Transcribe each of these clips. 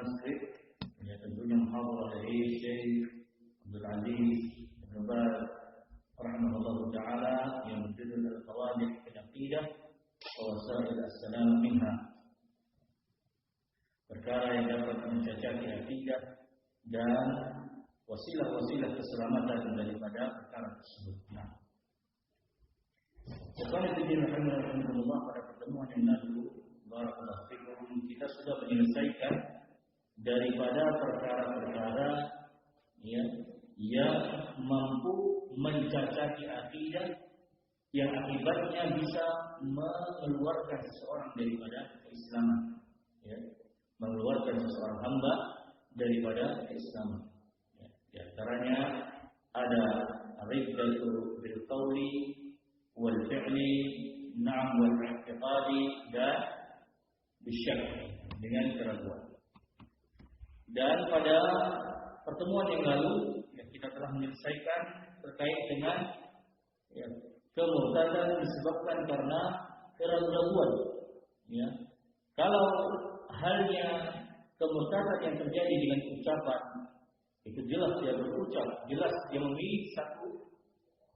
transkrip, ya tentunya muhadharah dari Syekh Abdul Aziz Ibn Baz rahimahullah taala yang berjudul Al-Qawaid fil Aqidah wa Wasail as-Salam minha. Perkara yang dapat mencacati akidah dan wasilah-wasilah keselamatan daripada perkara tersebut. Nah, sekarang alhamdulillah pada pertemuan yang lalu, barakallahu fikum, kita sudah menyelesaikan daripada perkara-perkara yang mampu mencacati akidah yang akibatnya bisa mengeluarkan seseorang daripada keislaman, ya, mengeluarkan seseorang hamba daripada keislaman. Ya, di antaranya ada riddatu bil qawli wal fi'li, na'am wal i'tiqadi, dan bisyak, dengan keraguan. Dan pada pertemuan yang lalu kita telah menyelesaikan terkait dengan kemurtadan disebabkan karena keraguan. Ya. Kalau halnya kemurtadan yang terjadi dengan ucapan, itu jelas dia berucap, jelas dia memilih satu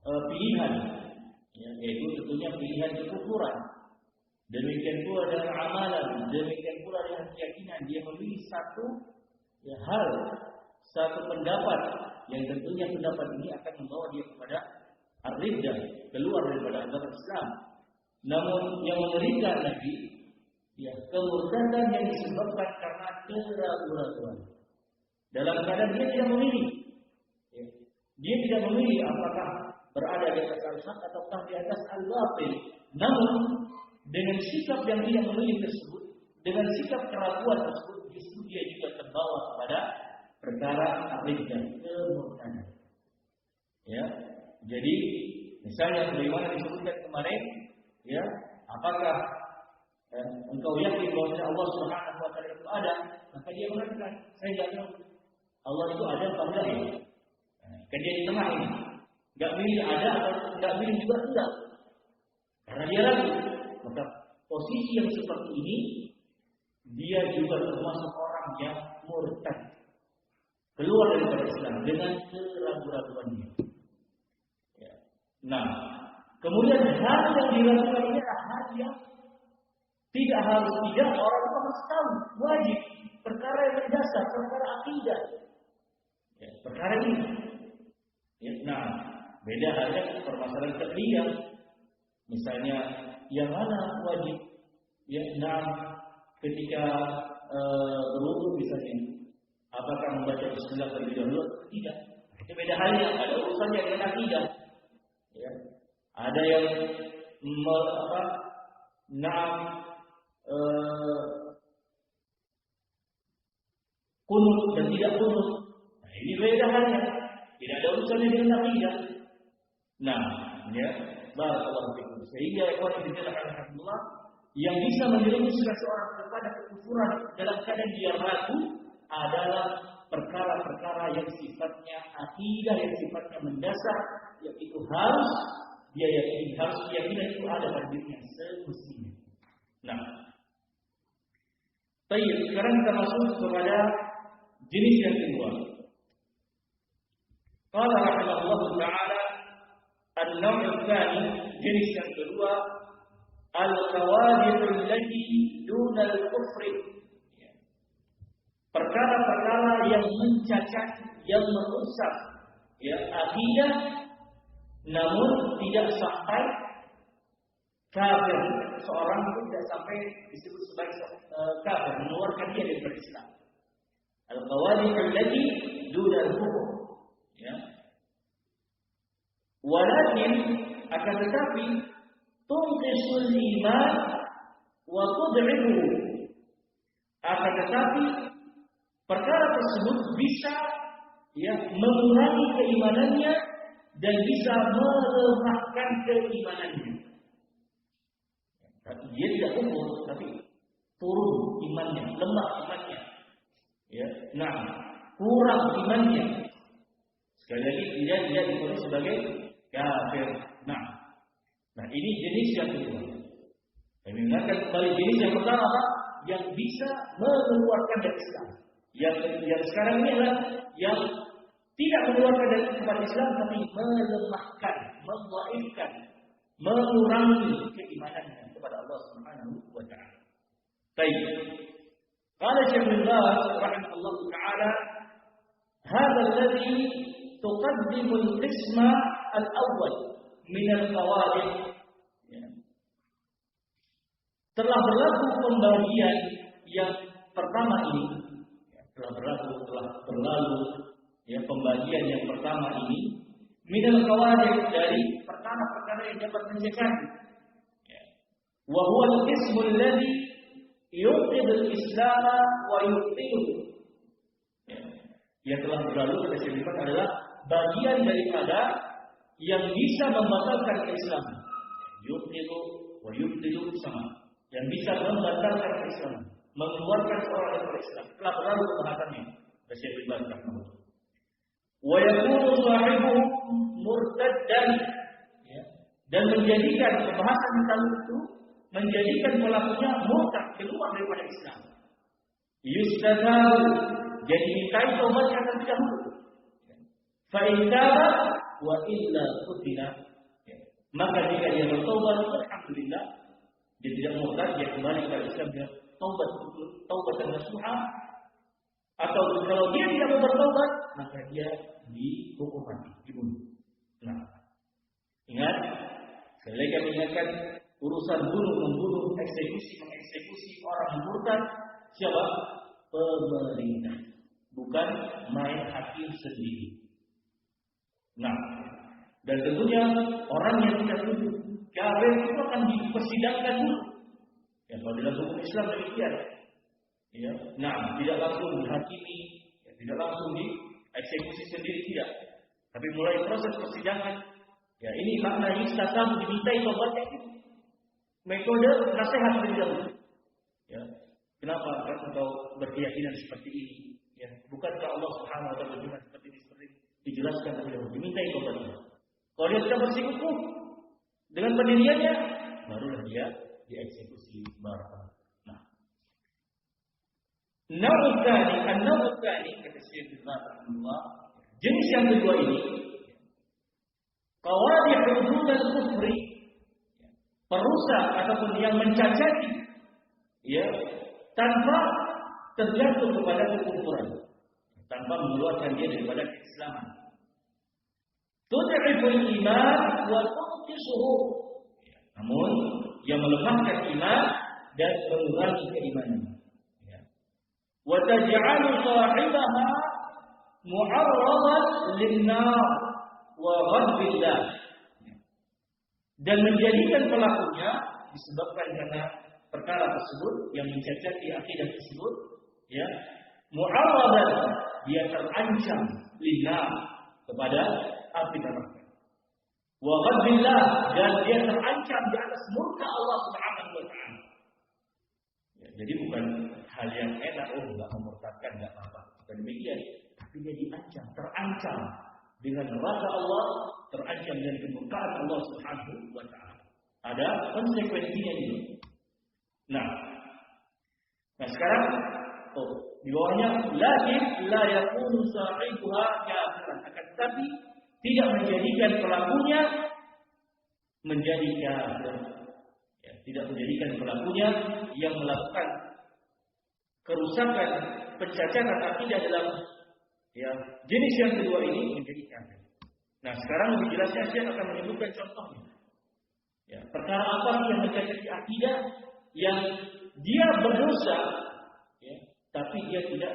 pilihan, ya, yaitu tentunya pilihan kekufuran. Demikian pula dengan amalan, demikian pula dengan keyakinan, dia memilih satu hal, satu pendapat yang tentunya pendapat ini akan membawa dia kepada ar-riddah, keluar daripada agama Islam. Namun yang mengerikan lagi, kemurtadan yang disebabkan karena keraguan. Dalam keadaan dia tidak memilih, dia tidak memilih apakah berada di atas al-haq ataukah di atas al-batil. Namun dengan sikap yang dia memilih tersebut, dengan sikap keraguan tersebut, justru dia juga terbawa kepada perkara ar-riddah, kemurtadan. Ya, jadi misalnya bagaimana disebutkan kemarin, ya, apakah engkau yakin bahwa Allah Subhanahu wa taala itu ada? Maka dia mengatakan, saya tidak tahu Allah itu ada atau enggak ya. Kan dia di tengah ini, enggak milih ada atau enggak milih juga enggak. Karena dia ragu. Maka posisi yang seperti ini dia juga termasuk orang yang murtad, keluar dari Islam dengan keraguan-raguannya. Ya. Nah, kemudian hal yang diragukan ini adalah hal yang tidak harus tidak orang itu harus tahu, wajib, perkara yang mendasar, perkara akidah. Ya, perkara ini. Ya, nah, beda halnya permasalahan fiqhiyah. Misalnya yang mana wajib? Ya, nah, ketika berwudu misalnya, apakah membaca bismillah terlebih dahulu? Tidak. Itu beda halnya, ada urusannya dengan akidah. Ya. Ada yang kunut dan tidak kunut. Nah, ini beda halnya. Tidak ada urusannya dengan akidah. Nah, ya, barakallahu fikum. Sehingga ikhwan fillah alhamdulillah yang bisa menjerumuskan seorang kepada kekufuran dalam keadaan dia ragu adalah perkara-perkara yang sifatnya akidah, yang sifatnya mendasar, yaitu harus dia yakini, harus keyakinan itu ada pada dirinya semestinya. Nah, baik, sekarang kita masuk kepada jenis yang kedua. Qala rahimahullah ta'ala an-naw' ats-tsani, jenis yang kedua, al-qawadith allati duna al-kufr. Perkara-perkara yang mencacat, yang merusak akidah, namun tidak sampai kafir. Seorang itu tidak sampai disebut sebagai kafir, mengeluarkan dia dari Islam. Al-qawadith allati duna al-kufr. Ya. Walakin akan tetapi tunqisul iman wa tud'ifu. Akan tetapi perkara tersebut bisa mengurangi keimanannya dan bisa melemahkan keimanannya. Dia tidak kufur, tapi turun imannya, lemah imannya. Ya, nah, kurang imannya. Sekali lagi tidak difonis sebagai kafir. Nah, ini jenis yang kedua. Kami ingatkan kembali jenis yang pertama apa? Yang bisa mengeluarkan dari Islam. Yang sekarang ini adalah yang tidak mengeluarkan dari umat Islam, tapi melemahkan, mendhaifkan, mengurangi keimanannya kepada Allah Subhanahu wa taala. Baik. Qala Syekh bin Baz rahimahullah taala, "Hadza alladhi tuqaddimu al-qisma al-awwal min al-qawaid." Telah berlaku pembagian yang pertama ini, telah berlalu pembagian yang pertama ini minal qawaid, dari perkara-perkara yang dapat mencegah. Wa huwa al-qismu alladhi yuqid al-islam wa yuqtilu. Yang telah berlalu pada sebelumnya adalah bagian daripada yang bisa membatalkan keislaman. Yuqidu wa yuqtilu sama. Yang bisa membatalkan keislaman, mengeluarkan seorang dari Islam. Telah berlalu pembahasannya. Syekh bin Baz rahimahullah. Wa yakunu sahibuhu murtaddan, dan menjadikan pembahasan tentang itu menjadikan pelakunya murtad, keluar daripada Islam. Yustatabu, jadi dimintai taubatnya terlebih dahulu. Fa in taba wa illa qutila, maka jika dia bertaubat, alhamdulillah, dia tidak murtad, dia kembali kepada Islam dengan taubat dan nasuha. Atau kalau dia tidak mau bertaubat, maka dia dihukum mati, dibunuh. Nah, ingat, sekali lagi kami ingatkan, urusan bunuh, membunuh, eksekusi, mengeksekusi orang murtad, siapa? Pemerintah, bukan main hakim sendiri. Nah, dan tentunya orang yang tidak setuju kafir itu akan dipersidangkan dulu. Ya, kalau dalam hukum Islam demikian. Ya, nah, tidak langsung dihakimi, ya, tidak langsung dieksekusi sendiri, tidak. Tapi mulai proses persidangan. Ya, ini makna istatam, dimintai tobatnya itu. Metode nasihat terlebih dahulu. Ya, kenapa engkau berkeyakinan seperti ini? Ya, bukankah Allah Subhanahu wa taala berfirman seperti ini, dijelaskan terlebih dahulu, dimintai tobatnya. Kalau dia sudah bersikukuh dengan pendiriannya, barulah dia dieksekusi barang. Nah, an-naw'u tsani kata Syekh bin Baz rahimahullah, jenis yang kedua ini, qawadih hudud al-kufri, perusak ataupun yang mencacati, ya, tanpa terjatuh kepada kekufuran, tanpa mengeluarkan dia daripada keislaman. Tud'iful iman wa tunqisuhu, namun yang melemahkan iman dan mengurangi keimanan. Wa taj'alu sahibaha mu'arradan lin-nar wa ghadbillah, dan menjadikan pelakunya disebabkan karena perkara tersebut yang mencacati akidah tersebut, ya, mu'arradan, dia terancam lin-nar, kepada api neraka. Wa ghadbillah, dan dia terancam di atas murka Allah Subhanahu wa taala. Ya, jadi bukan hal yang enak, enggak memurtadkan, enggak apa-apa. Bukan demikian, tapi dia diancam, terancam dengan neraka Allah, terancam dengan kemurkaan Allah Subhanahu wa taala. Ada konsekuensinya ini. Nah sekarang di bawahnya, lakin la yakunu sahibuha kafiran, akan tetapi tidak menjadikan pelakunya menjadi kafir. Ya, tidak menjadikan pelakunya yang melakukan kerusakan, pencacatan akidah dalam, ya, jenis yang kedua ini menjadi kafir. Nah, sekarang lebih jelasnya saya akan menyebutkan contohnya. Ya, perkara apa yang mencacati akidah yang dia berdosa, ya, tapi dia tidak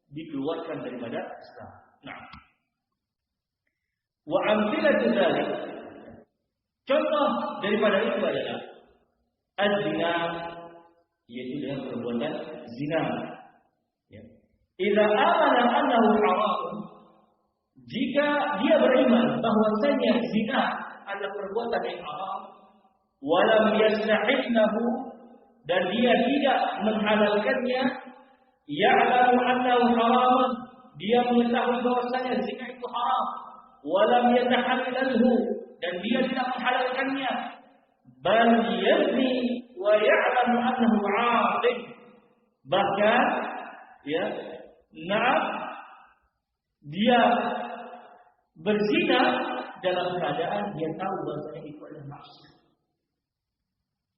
dikeluarkan daripada Islam. Nah, wa amthilatu dzalik, contoh daripada itu adalah az-zina, yaitu dengan perbuatan zina. Ya. Idza amana annahu haram, jika dia beriman bahwasanya zina adalah perbuatan yang haram, walam yastahillahu, dan dia tidak menghalalkannya, ya'lamu annahu haram, dia mengetahui bahwasanya zina itu haram, walam yatahallalhu, dan dia tidak menghalalkannya, bal yazni wa ya'lamu annahu 'asim, bahkan, ya, Nah, dia berzina dalam keadaan dia tahu bahwasanya itu adalah maksiat.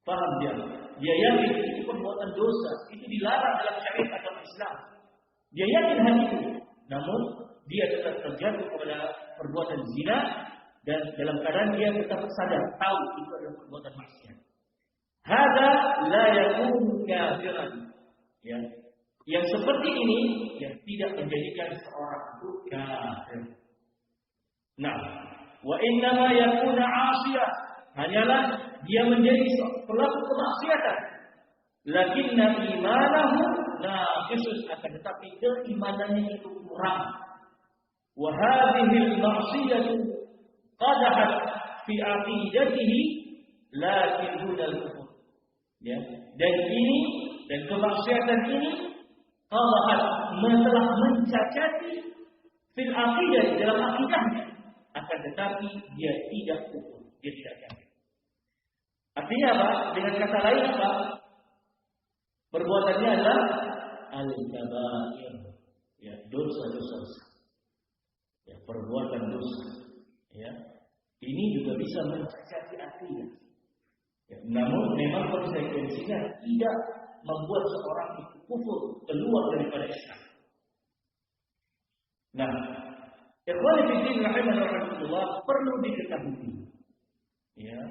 Paham dia? Dia yakin itu perbuatan dosa, itu dilarang dalam syariat agama Islam. Dia yakin hal itu, namun dia tetap terjatuh kepada perbuatan zina dan dalam keadaan dia tetap sadar tahu itu adalah perbuatan maksiat. Hada la yakunu kafiran. Ya. Yang seperti ini yang tidak menjadikan seorang itu kafir. Nah, wa innama yakuna 'asiyah, hanyalah dia menjadi pelaku kemaksiatan. Lakinna imanahu naqisun, akan tetapi keimanannya itu kurang. Wa hadhihi al-ma'siyatu qadahat fi aqidatihi lakin dunal kufur. Ya, dan kemaksiatan ini qadahat telah mencacati fil aqidah, dalam akidahnya, akan tetapi dia tidak kufur, dia tidak kafir. Artinya apa? Dengan kata lain apa? Perbuatannya adalah al-kabair, ya, dosa-dosa besar. Ya, perbuatan dosa. Ya. Ini juga bisa mencacati akidah. Ya, namun memang konsekuensinya tidak membuat seorang itu kufur, keluar daripada Islam. Nah, ikhwan fillah rahimahullah, perlu diketahui. Ya,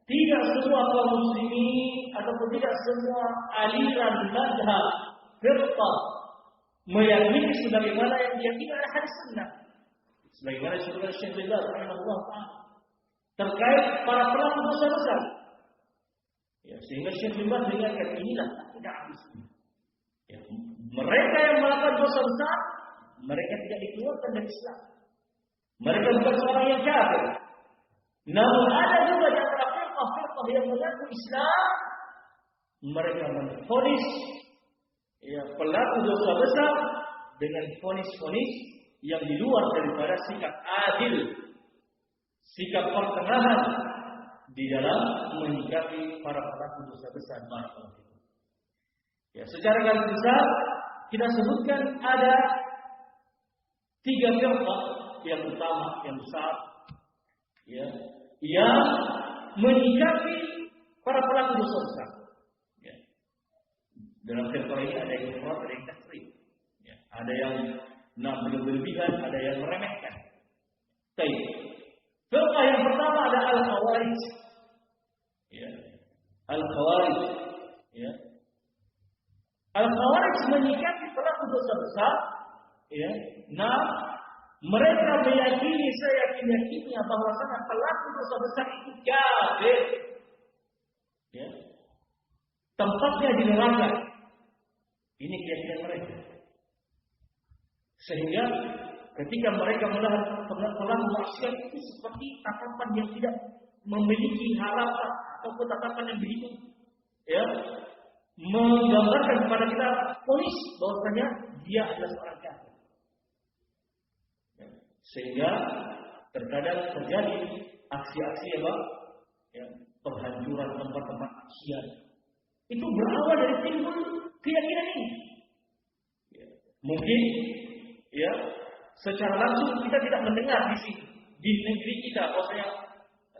tidak semua kaum muslimin ataupun tidak semua aliran mazhab firqah meyakini sebagaimana yang diyakini oleh hadis sunnah. Sebagaimana disebutkan Syekh bin Baz rahimahullah taala terkait para pelaku dosa besar. Ya, sehingga Syekh bin Baz mengingatkan inilah akidah Ahlussunnah. Ya, mereka yang melakukan dosa besar, mereka tidak dikeluarkan dari Islam. Mereka bukan seorang yang kafir. Namun ada juga di antara firqah yang mengaku Islam, mereka menfonis ya, pelaku dosa besar dengan fonis-fonis yang di luar daripada sikap adil, sikap pertengahan di dalam menyikapi para pelaku dosa besar. Ya, secara garis besar kita sebutkan ada 3 firqah yang utama, yang besar, ya, yang menyikapi para pelaku dosa besar. Ya. Dalam firqah ini ada yang ifrat, ada yang tafrid. Ya. Ada yang berlebihan, ada yang meremehkan. Baik. Firqah yang pertama ada al-Khawarij. Ya. Al-Khawarij. Ya. Al-Khawarij menyikapi pelaku dosa besar. Ya. Nah, mereka meyakini seyakin-yakinnya bahwasanya pelaku dosa besar itu kafir. Ya. Tempatnya di neraka. Ini keyakinan mereka. Sehingga ketika mereka melihat pelaku maksiat itu seperti tatapan yang tidak memiliki harapan ataupun tatapan yang begitu, ya, menggambarkan kepada kita ponis bahwasanya dia adalah seorang kafir. Ya. Sehingga terkadang terjadi aksi-aksi apa? Ya, penghancuran tempat-tempat maksiat. Itu berawal dari timbul keyakinan ini. Ya. Mungkin ya, secara langsung kita tidak mendengar di sini, di negeri kita, bahwasanya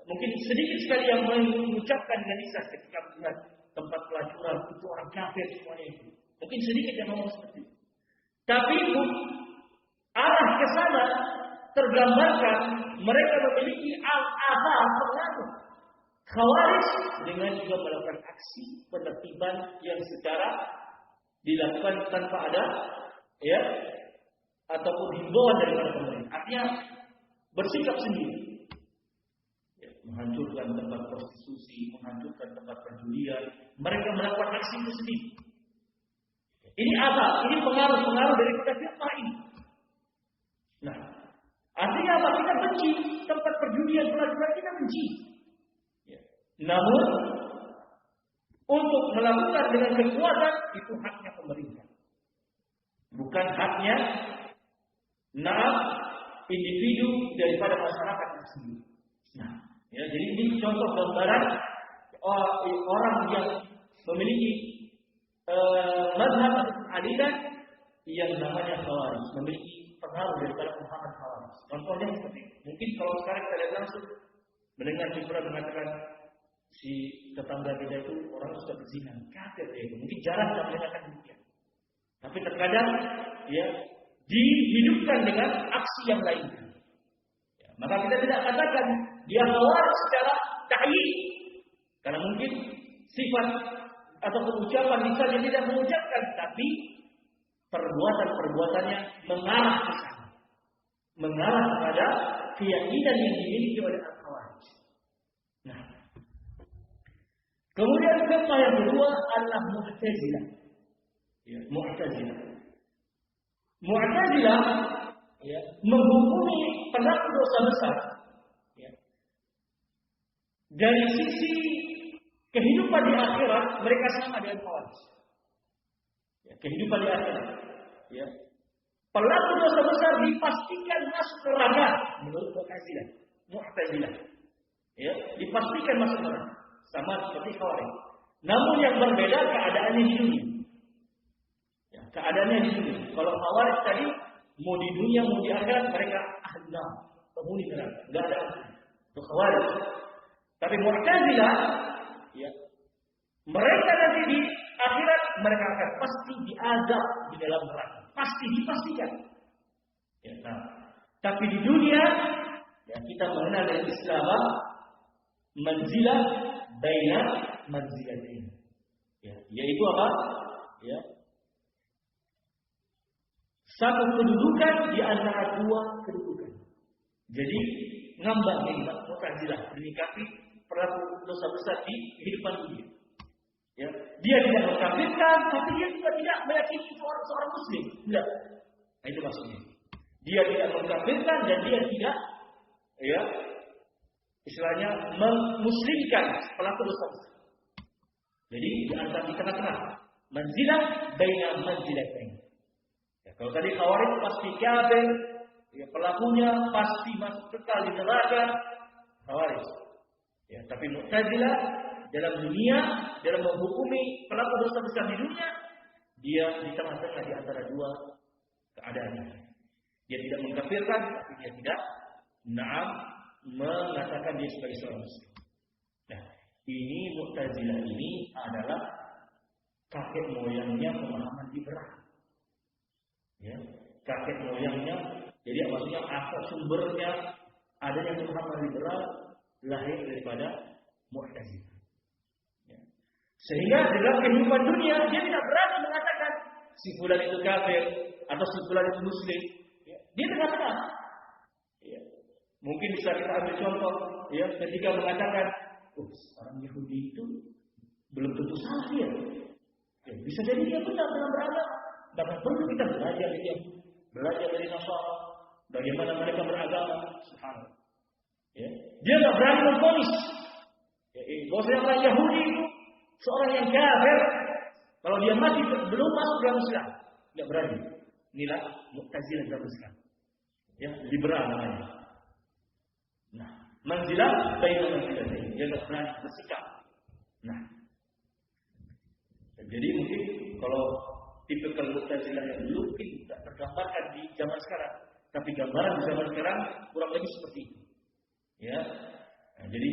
mungkin sedikit sekali yang mengucapkan dengan lisan ketika melihat tempat pelacuran itu orang kafir semuanya itu. Mungkin sedikit yang ngomong seperti itu. Tapi arah ke sana tergambarkan mereka memiliki al-azhar pengaruh Khawarij dengan juga melakukan aksi penertiban yang secara dilakukan tanpa ada ya ataupun himbauan daripada pemerintah. Artinya bersikap sendiri. Ya, menghancurkan tempat prostitusi, menghancurkan tempat perjudian. Mereka melakukan aksi itu sendiri. Ini apa? Ini pengaruh-pengaruh dari firqah ini. Nah, artinya apa? Kita benci tempat perjudian, pelacuran, kita benci. Ya. Namun, untuk melakukan dengan kekuatan, itu haknya pemerintah. Bukan haknya individu daripada masyarakat tersebut. Nah, ya, jadi ini contoh gambaran orang yang memiliki mazhab atau aliran yang namanya Khawarij, memiliki pengaruh daripada pemahaman Khawarij. Contohnya seperti ini. Mungkin kalau sekarang kita lihat langsung mendengar hiburan mengatakan si tetangga kita itu orang suka berzina, kafir dia itu. Mungkin jarang kita mengatakan demikian. Tapi terkadang ya dihidupkan dengan aksi yang lain. Ya, maka kita tidak katakan dia Khawarij secara ta'yin. Karena mungkin sifat atau ucapan lisannya tidak mengucapkan, tapi perbuatan-perbuatannya mengarah ke sana. Mengarah kepada keyakinan yang dimiliki oleh Al-Khawarij. Nah, kemudian firqah yang kedua adalah Mu'tazilah. Ya, Mu'tazilah ya, menghukumi pelaku dosa besar ya, dari sisi kehidupan di akhirat mereka sama dengan Khawarij. Ya, kehidupan di akhirat. Ya. Pelaku dosa besar dipastikan masuk neraka menurut Mu'tazilah. Ya, dipastikan masuk neraka sama seperti Khawarij. Namun yang berbeda keadaannya di dunia. Ya, keadaannya di dunia. Kalau Khawarij tadi mau di dunia mau di akhirat mereka ahli penghuni neraka. Enggak ada untuk Khawarij. Tapi Mu'tazilah ya, mereka nanti di akhirat mereka akan pasti diazab di dalam neraka. Pasti dipastikan. Ya, nah, tapi di dunia ya, kita mengenal dari Islam manzilah baina manzilatain. Ya, yaitu apa? Ya. Satu kedudukan di antara dua kedudukan. Jadi ngambang ini Mu'tazilah menyikapi pelaku dosa besar di kehidupan dunia. Ya, dia tidak mengkafirkan, tapi dia juga tidak meyakini seorang muslim. Tidak. Nah, itu maksudnya. Dia tidak mengkafirkan dan dia tidak, ya, istilahnya memuslimkan pelaku dosa besar. Jadi di antara di tengah-tengah, manzilah baina manzilatain. Ya, kalau tadi Khawarij pasti kafir, ya, pelakunya pasti masuk kekal di neraka, Khawarij. Ya, tapi Mu'tazilah dalam dunia, dalam menghukumi pelaku dosa besar di dunia, dia di tengah-tengah di antara dua keadaan. Dia tidak mengkafirkan, tapi dia tidak mengatakan dia sebagai seorang muslim. Nah, ini Mu'tazilah ini adalah kakek moyangnya pemahaman liberal. Ya, kakek moyangnya, jadi maksudnya asal sumbernya adanya pemahaman liberal lahir daripada Mu'tazilah. Sehingga dalam kehidupan dunia dia tidak berani mengatakan si fulan itu kafir atau si fulan itu muslim. Ya, dia tengah-tengah. Ya. Mungkin bisa kita ambil contoh, ya, ketika mengatakan, orang Yahudi itu belum tentu salah dia. Ya, bisa jadi dia benar dalam beragama. Bahkan perlu kita belajar dari Yahudi, belajar dari Nasara, bagaimana mereka beragama. Subhanallah. Ya. Dia tidak berani memvonis. Ya, bahwasanya orang Yahudi itu seorang yang kafir, kalau dia mati belum masuk dalam Islam, tidak berani. Inilah Mu'tazilah dalam Islam. Ya, liberal namanya. Nah, manzilah baina manzilatain. Dia tidak berani bersikap. Nah, jadi mungkin kalau tipikal Mu'tazilah yang dulu mungkin tidak tergambarkan di zaman sekarang, tapi gambaran di zaman sekarang kurang lebih seperti itu. Ya, nah, jadi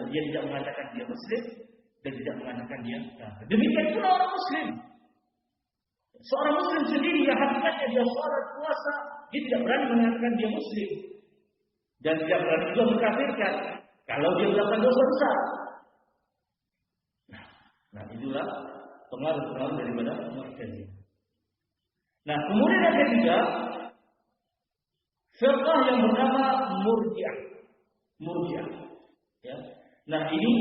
dia tidak mengatakan dia Muslim dan tidak mengatakan dia kafir. Demikian pula orang Muslim. Seorang Muslim sendiri yang hakikatnya dia sholat, puasa, dia tidak berani mengatakan dia Muslim dan tidak berani juga mengkafirkan kalau dia melakukan dosa besar. Nah, itulah pengaruh-pengaruh daripada Mu'tazilah. Nah, kemudian yang ketiga, firqah yang bernama Murji'ah. Ya. Nah, ini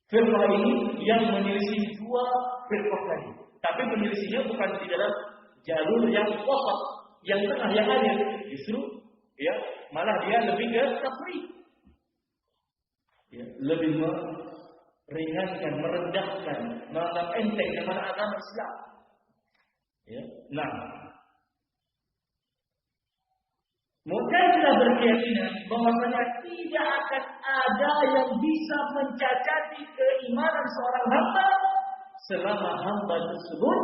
firqah ini yang menyelisih dua firqah tadi. Tapi penyelisihannya bukan di dalam jalur yang wasat, yang tengah, yang adil. Justru, ya, malah dia lebih ke tafriq. Ya, lebih meringankan, merendahkan, menganggap enteng kepada agama Islam. Ya. Nah, Mu'tazilah berkeyakinan bahwasanya tidak akan ada yang bisa mencacati keimanan seorang hamba selama hamba tersebut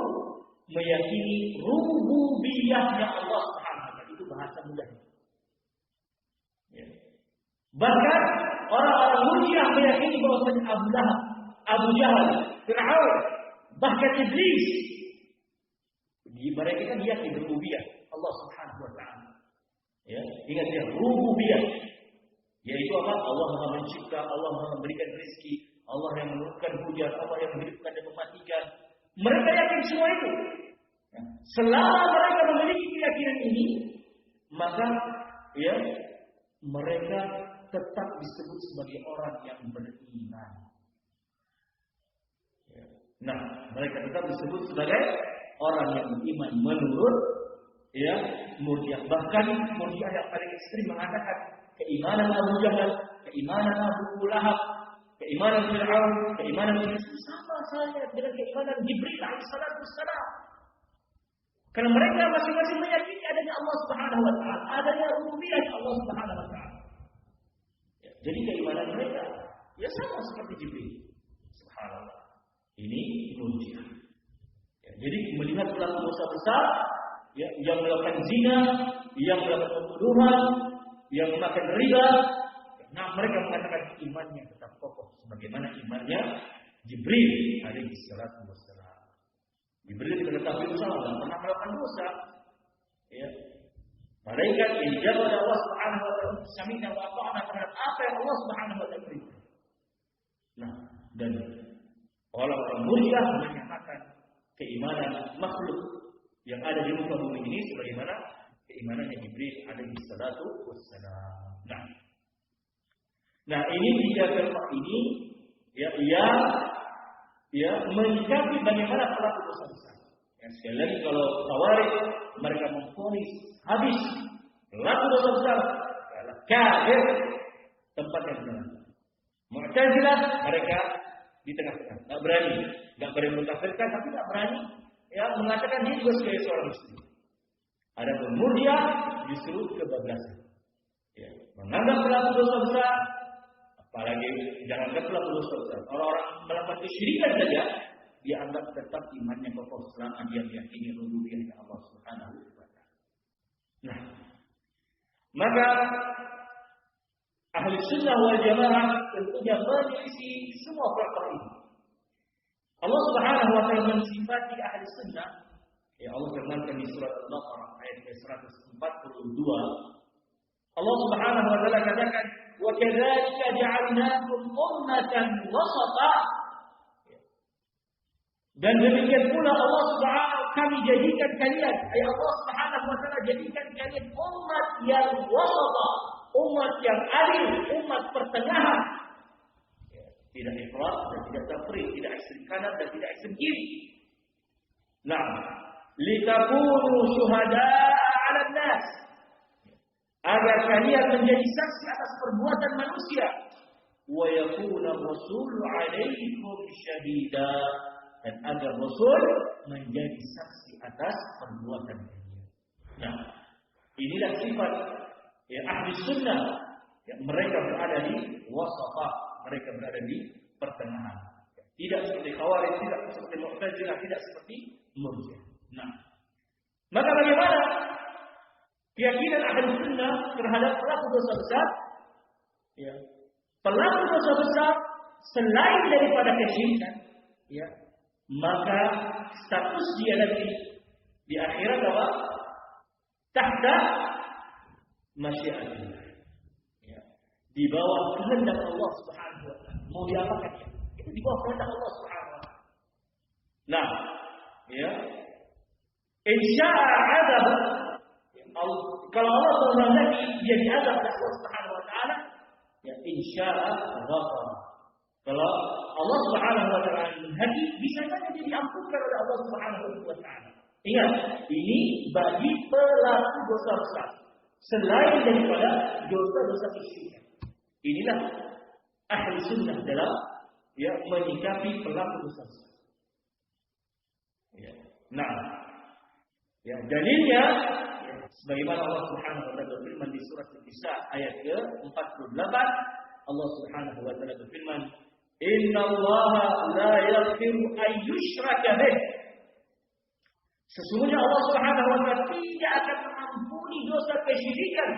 meyakini rububiyahnya Allah Subhanahu wa taala. Itu bahasa mudahnya. Ya. Bahkan orang-orang Murji'ah meyakini bahwasanya Abu Lahab, Abu Jahal, Fir'aun, bahkan Iblis, mereka kan yakin rububiyah Allah Subhanahu wa taala. Ya, ingat ya, rububiyah. Yaitu apa? Allah Maha Mencipta, Allah Maha Memberikan rezeki, Allah yang menurunkan hujan, Allah yang menghidupkan dan mematikan. Mereka yakin semua itu. Ya. Selama mereka memiliki keyakinan ini, maka ya mereka tetap disebut sebagai orang yang beriman. Ya. Nah, mereka tetap disebut sebagai orang yang beriman menurut ya Murji'ah. Bahkan Murji'ah yang paling ekstrim mengatakan keimanan Abu Jahal, keimanan Abu Lahab, keimanan Fir'aun, keimanan Yesus sama saja dengan keimanan Jibril alaihissalatu wassalam. Karena mereka masing-masing meyakini adanya Allah Subhanahu wa taala, adanya rububiyah Allah Subhanahu wa taala. Ya, jadi keimanan mereka ya sama seperti Jibril. Subhanallah. Ini Murji'ah. Ya, jadi melihat pelaku dosa besar ya, yang melakukan zina, yang melakukan pembunuhan, yang memakan riba, nah mereka mengatakan imannya tetap kokoh sebagaimana imannya Jibril alaihi salatu wassalam. Jibril kita ketahui bersama tidak pernah melakukan dosa. Ya. Malaikat yang dijaga oleh Allah Subhanahu wa taala sami'na wa ata'na terhadap apa yang Allah Subhanahu wa taala berikan. Nah, dan orang-orang Murji'ah menyatakan keimanan makhluk yang ada di muka bumi ini sebagaimana keimanannya Jibril alaihi salatu wassalam. Nah, ini tiga firqah ini ya menyikapi bagaimana pelaku dosa besar. Ya, sekali lagi kalau Khawarij mereka memvonis habis pelaku dosa besar adalah kafir tempat yang benar. Mu'tazilah mereka di tengah-tengah, enggak berani mengkafirkan tapi enggak berani ya mengatakan dia juga sebagai seorang muslim. Ada Murji'ah justru kebablasan. Ya, menganggap pelaku dosa besar, apalagi jangankan pelaku dosa besar, orang-orang melakukan kesyirikan saja, dia anggap tetap imannya kokoh selama dia meyakini rububiyah Allah Subhanahu wa taala. Nah, maka ahli sunnah wal jamaah tentunya menyelisih semua perkara ini. Allah Subhanahu wa taala mensifati ahli sunnah. Ya Allah firmankan di surat Al-Baqarah ayat 142. Allah Subhanahu wa taala katakan, "Wa kadzalika ja'alnakum ummatan wasata." Dan demikian pula Allah Subhanahu kami jadikan kalian, Allah Subhanahu wa taala jadikan kalian umat yang wasata, umat yang adil, umat pertengahan. Ya, tidak ifrat dan tidak tafrit, tidak ekstrem kanan dan tidak ekstrem kiri. Nah, litakunu syuhada'a 'alan nas, agar kalian menjadi saksi atas perbuatan manusia, wa yakuna rasulu 'alaikum syahida, dan agar rasul menjadi saksi atas perbuatan kalian. Nah, inilah sifat ya ahli sunnah, ya, mereka berada di wasatah, mereka berada di pertengahan. Tidak seperti Khawarij, tidak seperti Mu'tazilah, tidak seperti Murji'ah. Nah, maka bagaimana keyakinan ahli sunnah terhadap pelaku dosa besar? Ya, pelaku dosa besar selain daripada kesyirikan, ya, maka status dia nanti di akhirat apa? Tahta masyiatillah. Ya, di bawah kehendak Allah Subhanahu wa taala. Mau diapakan ya? Itu di bawah kehendak Allah Subhanahu wa taala. Nah, ya, insya'a azab. Kalau Allah menghendaki dia diazab oleh Allah Subhanahu wa taala, ya insya'a ghafar. Kalau Allah Subhanahu wa taala menghendaki, bisa saja dia diampunkan oleh Allah Subhanahu wa taala. Ingat, ini bagi pelaku dosa besar. Selain daripada dosa-dosa kesyirikan. Inilah ahli sunnah dalam ya menyikapi pelaku dosa besar. Ya. Nah, ya dalilnya ya, sebagaimana Allah Subhanahu wa taala berfirman di surat An-Nisa ayat ke-48, Allah Subhanahu wa taala berfirman, "Innallaha la yaghfiru an yushraka bih." Sesungguhnya Allah Subhanahu wa taala tidak akan mengampuni dosa kesyirikan.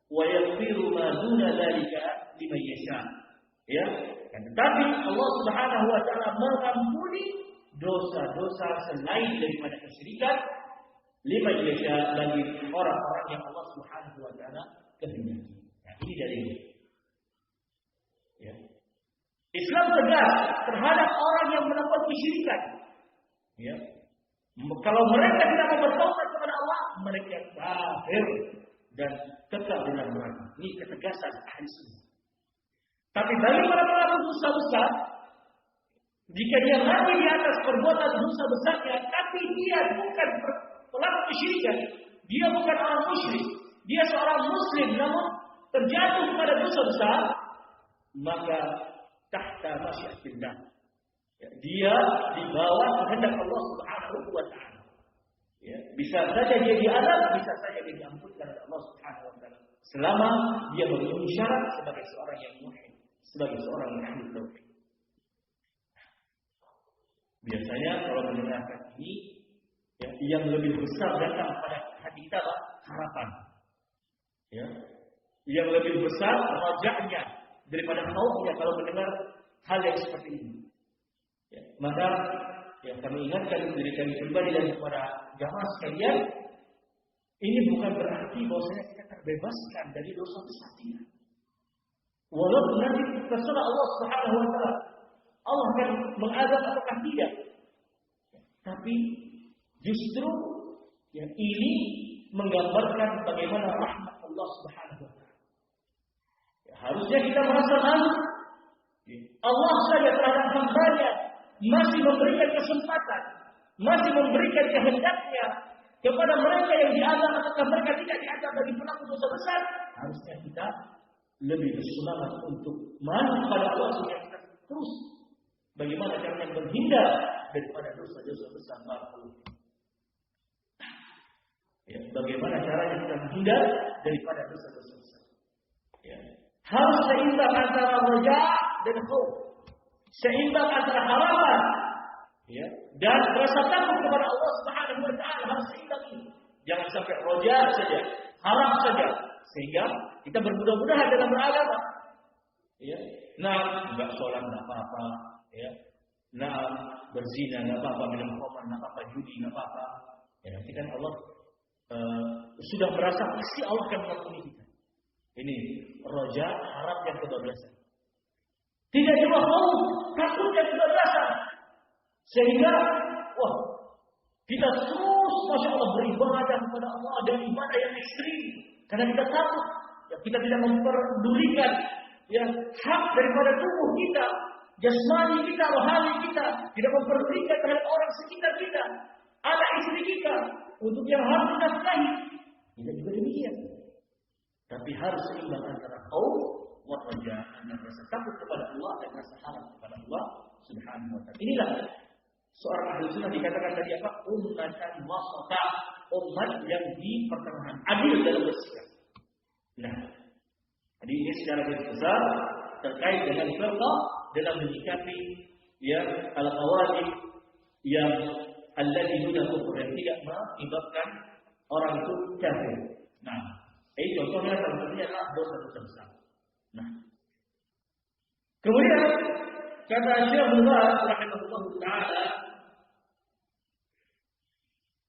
Wa yaghfiru ma duna dzalika liman yasha. Ya, tetapi Allah Subhanahu wa taala mengampuni dosa-dosa selain daripada kesyirikan liman yasha bagi orang-orang yang Allah Subhanahu wa taala kehendaki. Nah, ini dalilnya. Ya. Islam tegas terhadap orang yang melakukan kesyirikan. Ya. Kalau mereka tidak mau bertaubat kepada Allah, mereka kafir dan kekal dalam neraka. Ini ketegasan ahli sunnah. Tapi bagi para pelaku dosa besar, jika dia mati di atas perbuatan dosa besarnya, tapi dia bukan pelaku kesyirikan, dia bukan orang musyrik, dia seorang muslim namun terjatuh pada dosa besar, maka tahta masyiatillah. Dia di bawah kehendak Allah Subhanahu wa taala. Ya, bisa saja dia diazab, bisa saja dia diampunkan oleh Allah Subhanahu wa taala. Selama dia memenuhi syarat sebagai seorang yang muwahhid, sebagai seorang yang ahli tauhid. Biasanya kalau mendengarkan ini, ya, yang lebih besar datang pada hati kita apa? Harapan. Ya. Yang lebih besar rajaknya daripada khaufnya kalau mendengar hal yang seperti ini. Ya, maka yang kami ingatkan diri kami pribadi dan kepada jamaah sekalian, ini bukan berarti bahwasanya kita terbebaskan dari dosa besar. Walaupun nanti terserah Allah Subhanahu wa taala, Allah akan mengazab ataukah tidak. Tapi justru yang ini menggambarkan bagaimana rahmat Allah Subhanahu wa taala. Ya, harusnya kita merasa malu. Allah saja terhadap hamba-Nya masih memberikan kesempatan, masih memberikan kehendaknya kepada mereka yang diazab ataukah mereka tidak diazab bagi pelaku dosa besar. Harusnya kita lebih bersemangat untuk malu kepada Allah sehingga kita terus bagaimana caranya menghindar daripada dosa-dosa besar. Ya, bagaimana caranya kita menghindar daripada dosa-dosa besar. Ya. Harus seimbang antara raja dan khauf. Seimbang antara harapan, ya, dan rasa takut kepada Allah Subhanahu wa taala, harus seimbang ini. Jangan sampai raja saja, harap saja, sehingga kita bermudah-mudahan dalam beragama. Ya. Nah, enggak sholat enggak apa-apa, ya. Nah, berzina enggak apa-apa, minum khamar enggak apa-apa, judi enggak apa-apa. Ya, nanti kan Allah sudah merasa pasti Allah akan mengampuni kita. Ini raja, harap yang kebablasan. Tidak cuma khauf, takut yang kebablasan. Sehingga, wah, kita terus, Masya Allah, beribadah kepada Allah dan ibadah yang ekstrim. Karena kita takut, ya, kita tidak memperdulikan ya, hak daripada tubuh kita, jasmani kita, rohani kita, tidak memperdulikan terhadap orang sekitar kita, anak istri kita, untuk yang harus dinafkahi. Kita juga demikian. Tapi harus seimbang antara khauf wa raja, antara rasa takut kepada Allah dan rasa harap kepada Allah Subhanahu wa taala. Inilah seorang ahli sunnah dikatakan tadi apa? Ummatan wasata, umat yang di pertengahan, adil dalam bersikap. Nah, jadi ini secara besar terkait dengan firqah dalam menyikapi ya al-qawaid yang alladzina kufur, yang tidak mengakibatkan orang itu kafir. Nah, ini contohnya salah satunya adalah dosa-dosa besar. Nah, kemudian kata Syekh Muhammad rahimahullah taala,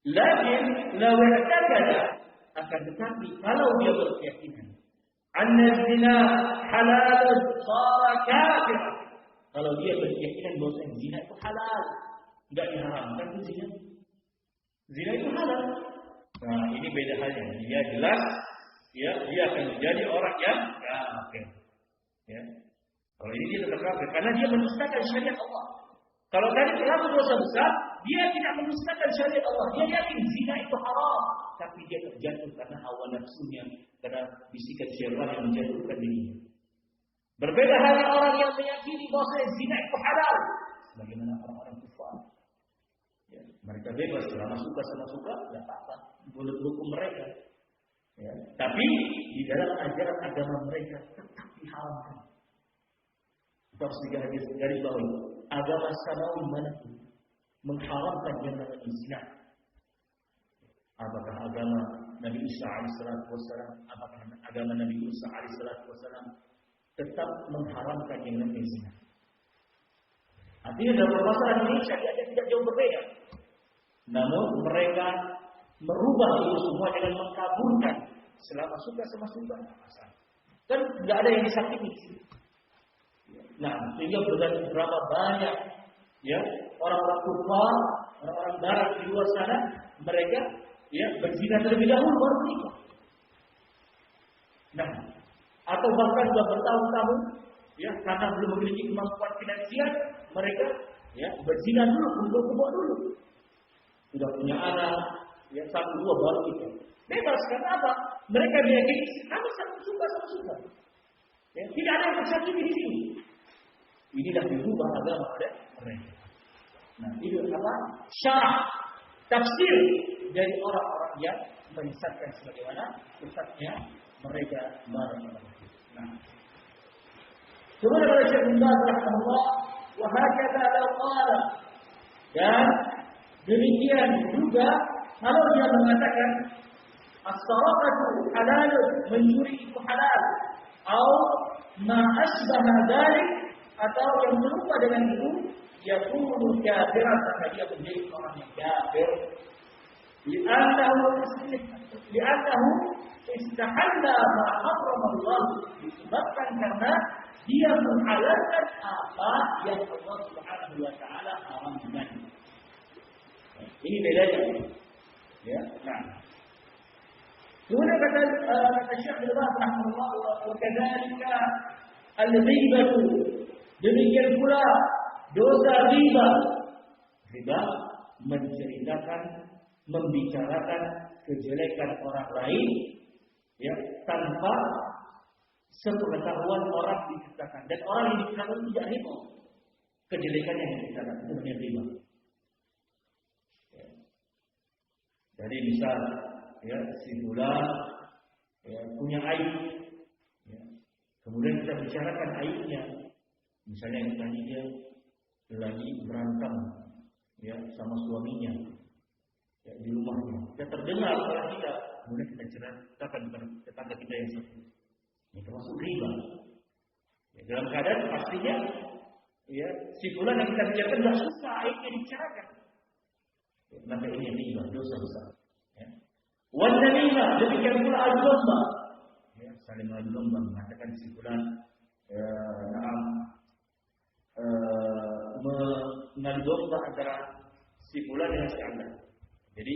lakin law i'takada, akan tetapi kalau dia berkeyakinan anna zina halal sara kafir, kalau dia berkeyakinan bahwa zina itu halal, enggak diharamkan itu zina. Zina itu halal. Nah, ini beda halnya. Dia jelas ya, dia akan menjadi orang yang kafir. Ya. Kalau ini dia tetap kafir karena dia mendustakan syariat Allah. Kalau tadi pelaku dosa besar, dia tidak mendustakan syariat Allah. Dia yakin zina itu haram, tapi dia terjatuh karena hawa nafsunya, karena bisikan syaitan yang menjatuhkan dirinya. Berbeda halnya orang yang meyakini bahwa zina itu halal, bagaimana orang-orang kufar. Ya, mereka bebas, selama suka sama suka, tidak apa-apa, boleh hukum mereka. Ya, tapi di dalam ajaran agama mereka tetap diharamkan. Kita harus garis bawahi. Agama samawi manapun mengharamkan yang namanya zina. apakah agama Nabi Isa alaihissalam, apakah agama Nabi Musa alaihissalam, tetap mengharamkan yang namanya zina. Artinya dalam permasalahan ini syariatnya tidak jauh berbeda. Namun mereka merubah itu semua dengan mengkaburkan selama suka sama suka. Kan tidak ada yang disakiti. Nah, sehingga berapa banyak ya orang-orang kufar, orang-orang barat di luar sana, mereka ya berzina terlebih dahulu baru menikah. Nah, atau bahkan sudah bertahun-tahun ya karena belum memiliki kemampuan finansial, mereka ya berzina dulu, kumpul-kumpul dulu. Sudah punya anak, ya 1, 2 baru nikah. Bebas karena apa? Mereka meyakini kami sama suka. Ya, tidak ada yang tersakiti di sini. Inilah dirubah agama mereka. Nah, itu apa? Syarah, tafsir dari orang-orang yang menyesatkan sebagaimana sesatnya mereka bareng. Nah, kemudian kata Syekh bin Baz rahimahullah, wa hakadha law qala, dan demikian juga kalau dia mengatakan as-saraqatu halal, mencuri itu halal, atau ma asbaha dzalik, atau yang serupa dengan itu, yakunu kafiran, maka dia menjadi orang yang kafir. Li'annahu istahalla ma harrama Allah, disebabkan karena dia menghalalkan apa yang Allah Subhanahu wa taala haramkan. Ini bedanya. Ya, nah. Kemudian kata Syekh bin Baz rahimahullah, wa kadzalika al-ghibatu, demikian pula dosa riba. Riba menceritakan, membicarakan kejelekan orang lain ya tanpa sepengetahuan orang diceritakan, dan orang yang diceritakan tidak riba kejelekan yang diceritakan, itu namanya riba. Ya. Jadi misal ya si fulan ya punya aib ya. Kemudian kita bicarakan aibnya. Misalnya tadi dia lagi berantem ya sama suaminya ya di rumahnya. Kita terdengar oleh kita, kemudian kita ceritakan kepada tetangga kita yang satu. Ini termasuk riba. Ya, dalam keadaan pastinya ya si fulan yang kita bicarakan tidak suka aibnya dibicarakan. Ya, maka ini riba, dosa besar. Ya. Wan namimah, demikian pula adu domba. Ya, saling adu domba, mengatakan si fulan mengadu domba antara si fulan dengan si Anda. Jadi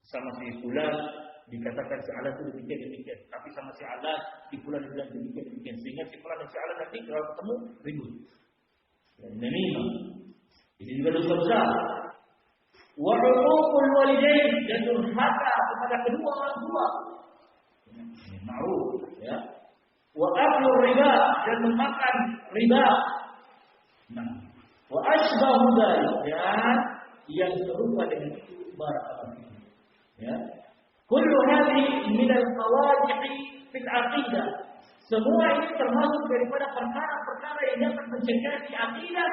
sama si fulan dikatakan si Anda itu demikian, tapi sama si Anda si fulan dibilang demikian, sehingga si fulan dan si Anda nanti kalau ketemu ribut. Namimah. Ini juga dosa besar. Wa uququl walidain, dan durhaka kepada kedua orang tua. Ini ma'ruf ya. Wa aklu riba, dan memakan riba. Nah, wa asbahu dzalik, dan yang serupa dengan itu barakallahu fikum. Ya. Kullu hadhihi min al-qawadhi fil aqidah. Semua ini termasuk daripada perkara-perkara yang dapat mencederai akidah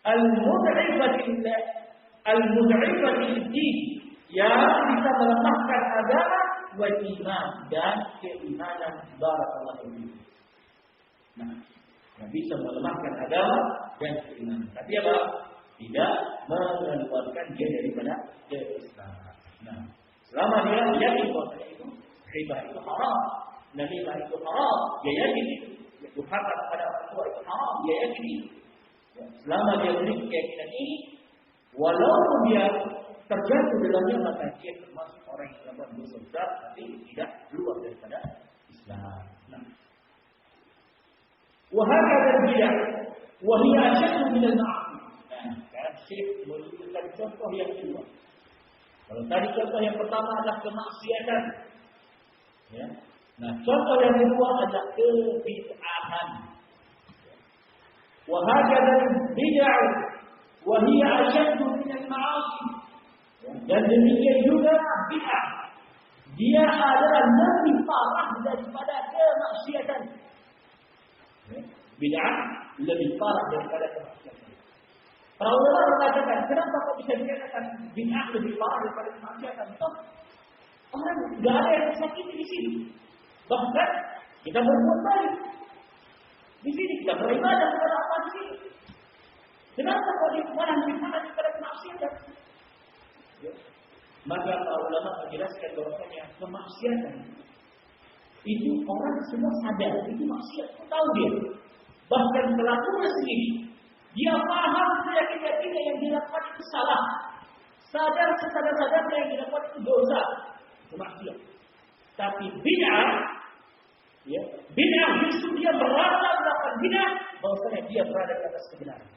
al-mud'ifati din, yang bisa melemahkan agama wa iman, dan keimanan barakallahu fikum. Nah, yang bisa melemahkan agama dan keimanan. Tapi apa? Tidak mengeluarkan dia daripada keislaman. Nah, selama dia yakin bahwa itu riba itu haram, namimah itu haram, dia yakin itu. Durhaka kepada orang tua itu haram, dia yakin itu. Selama dia memiliki keyakinan ini, walaupun dia terjatuh dalamnya, maka dia termasuk orang yang melakukan dosa besar, tapi tidak keluar daripada Islam. Nah, wahakadha bidah, wahiyya asyaddu minal ma'asi. Nah, sekarang Syekh menunjukkan contoh yang kedua. Kalau tadi contoh yang pertama adalah kemaksiatan, ya. Nah, contoh yang kedua adalah kebid'ahan. Wahakadha bid'ah, wahiyya asyaddu minal ma'asi. Dan demikian juga bid'ah, dia adalah lebih parah daripada kemaksiatan. Bid'ah lebih parah daripada kemaksiatan. Para ulama mengatakan, kenapa kok bisa dikatakan bid'ah lebih parah daripada kemaksiatan? Orang nggak ada yang sakiti di sini. Bahkan kita berbuat baik. Di sini kita beribadah kepada Allah di sini. Kenapa kok di mana kepada kemaksiatan? Ya. Maka para ulama menjelaskan bahwasanya kemaksiatan itu orang semua sadar itu maksiat, tahu dia. Bahkan pelakunya sendiri, dia paham keyakinan yang dilakukan itu salah. Sadar sesadar-sadarnya yang dilakukan itu dosa, kemaksiat. Tapi bid'ah, ya, bid'ah justru dia merasa melakukan bid'ah, bahwasanya dia berada di atas kebenaran.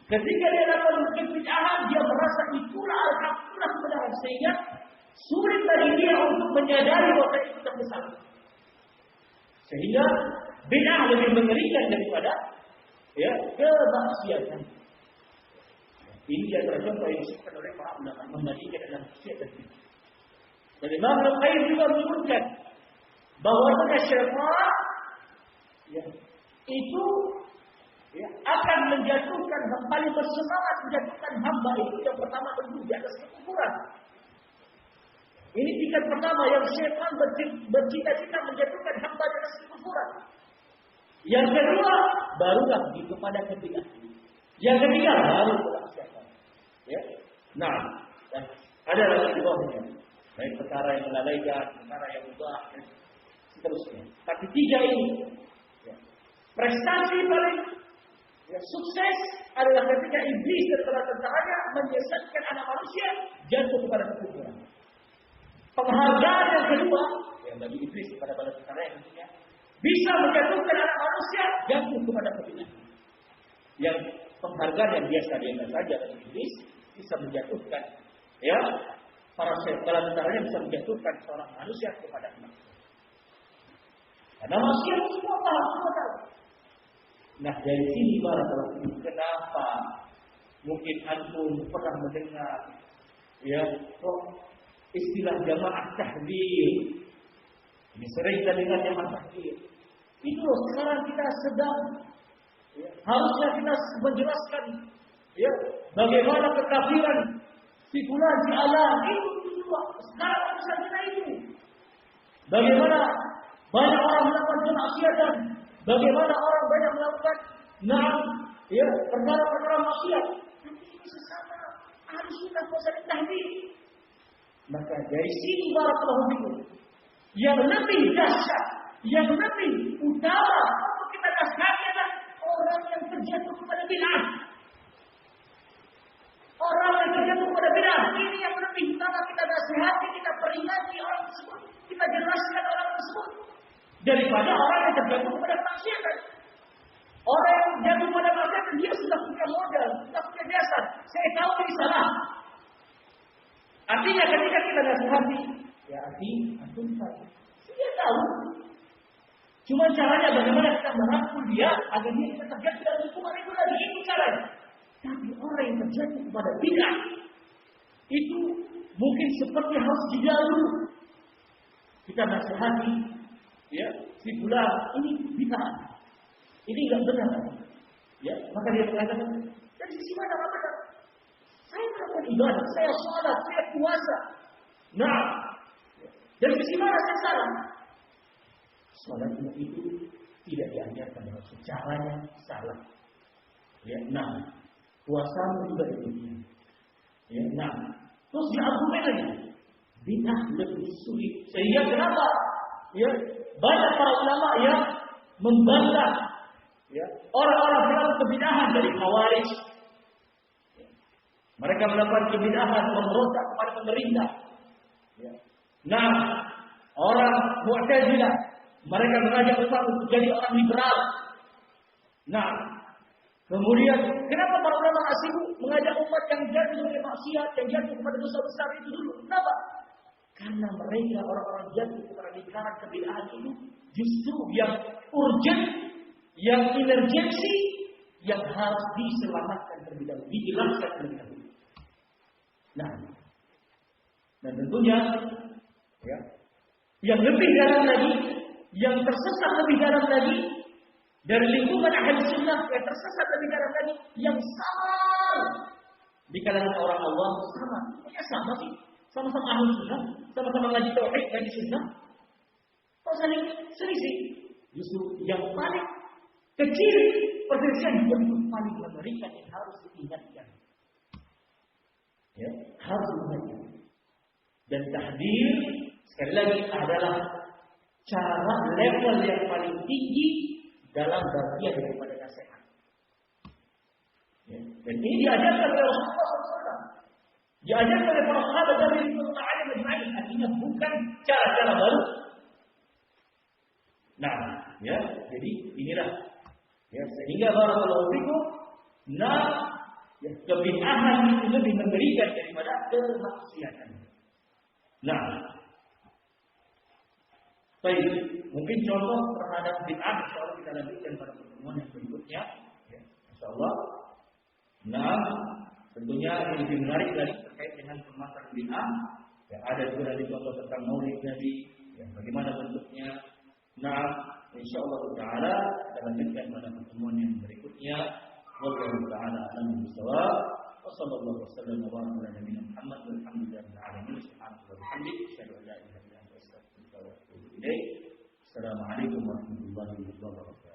Ketika dia dapat bid'ah, dia merasa itulah al-haq, itulah kebenaran, sehingga sulit bagi dia untuk menyadari bahwa itu terbesar. Sehingga bid'ah lebih mengerikan daripada ya kemaksiatan. Ini adalah contoh yang disebutkan oleh para ulama membandingkan dalam maksiat dan bid'ah. Dan Imam Al-Qayyim juga menyebutkan bahwa syaitan ya, itu ya, akan menjatuhkan paling bersemangat menjatuhkan hamba itu yang pertama tentu di atas kekufuran. Ini tingkat pertama yang syaitan bercita-cita menjatuhkan hamba di atas kekufuran. Yang kedua barulah kepada kebid'ahan. Yang ketiga baru kemaksiatan. Ya. Nah, dan ada lagi bawahnya. Baik perkara yang melalaikan, perkara yang mubah, dan seterusnya. Tapi tiga ini, ya, prestasi paling ya, sukses adalah ketika iblis dan tentara-tentaranya menyesatkan anak manusia jatuh kepada kekufuran. Penghargaan yang kedua, yang bagi iblis kepada tentara yang tentunya bisa menjatuhkan anak manusia jatuh kepada kebid'ahan. Yang penghargaan yang biasa saja bagi iblis bisa menjatuhkan, ya, para tentaranya bisa menjatuhkan seorang manusia kepada maksiat. Karena maksiat semua paham, semua tahu. Nah dari sini barakallahu, kenapa mungkin antum pernah mendengar ya kok istilah jamaah tahdzir. Ini sering kita dengar jamaah tahdzir. Itu loh sekarang kita sedang ya, harusnya kita menjelaskan ya bagaimana kekafiran si fulan si alam itu sekarang urusan kita itu. Bagaimana banyak orang melakukan kemaksiatan. Bagaimana orang banyak melakukan ya perkara-perkara maksiat. Tapi ini sesama harus kita saling tahdzir. Maka dari sini barakallahu fikum yang lebih dahsyat, yang lebih utama untuk kita nasihati adalah orang yang terjatuh kepada bid'ah. Orang yang terjatuh kepada bid'ah ini yang lebih utama kita nasihati, kita peringati orang tersebut, kita jelaskan orang tersebut daripada orang yang terjatuh kepada kemaksiatan. Orang yang jatuh pada maksiatan dia sudah punya modal, sudah punya dasar. Saya tahu ini salah. Artinya ketika kita nasihati, ya antum tahu. Dia tahu. Cuma caranya bagaimana kita merangkul dia agar dia tidak terjatuh dalam hukuman itu lagi, itu caranya. Tapi orang yang terjatuh kepada bid'ah itu mungkin seperti harus didahului. Kita nasihati, ya, si fulan ini bid'ah. Ini enggak benar. Ya, maka dia mengatakan, dari sisi mana enggak benar? Saya melakukan ibadah, saya sholat, saya puasa. Nah, dari sisi mana saya salah? Sholat itu tidak diajarkan dengan caranya salah. Ya, nah, puasa juga demikian. Ya, nah, terus diargumen lagi. Bid'ah lebih sulit. Sehingga kenapa? Ya, banyak para ulama yang membantah ya, orang-orang pelaku kebid'ahan dari Khawarij. Ya. Mereka melakukan kebid'ahan memberontak kepada pemerintah. Ya. Nah, orang Mu'tazilah mereka mengajak umat untuk jadi orang liberal. Nah, kemudian kenapa para ulama sibuk mengajak umat yang jatuh oleh maksiat, yang jatuh kepada dosa besar itu dulu? Kenapa? Karena mereka orang-orang jatuh kepada lingkaran kebid'ahan itu justru yang urgent, yang emergency, yang harus diselamatkan terlebih dahulu, dijelaskan terlebih dahulu. Nah, dan tentunya ya, yang lebih dalam lagi, yang tersesat lebih dalam lagi dari lingkungan ahli sunnah, yang tersesat lebih dalam lagi, yang samar di kalangan orang awam sama. Ya sama sih. Sama-sama ahli sunnah, sama-sama ngaji tauhid, ngaji sunnah. Kok saling selisih? Justru yang paling kecil perselisihan yang paling mengerikan yang harus diingatkan. Ya, harus diingatkan. Dan tahdir sekali lagi adalah cara level yang paling tinggi dalam bagian daripada nasihat. Ya. Dan ini diajarkan oleh Rasulullah SAW. Diajarkan oleh para sahabat dari Rasulullah SAW. Artinya bukan cara-cara baru. Nah, ya, jadi inilah. Ya, sehingga barakallahu fikum, ya, kebid'ahan itu lebih mengerikan daripada kemaksiatan. Nah, baik, mungkin contoh terhadap bid'ah insyaallah kita lanjutkan pada pertemuan yang berikutnya. Ya, insyaallah. Nah, tentunya ini lebih menarik lagi terkait dengan permasalahan bid'ah. Ya, ada juga nanti contoh tentang maulid Nabi, ya, bagaimana bentuknya. Nah, insyaallah taala kita lanjutkan pada pertemuan yang berikutnya. Wallahu taala a'lam bishawab. Wassallallahu wasallam wa baraka ala nabiyyina Muhammad walhamdulillahi alamin. Subhanallahi wa bihamdihi asyhadu an la ilaha illa anta astaghfiruka wa atubu ilaik. Assalamualaikum warahmatullahi wabarakatuh.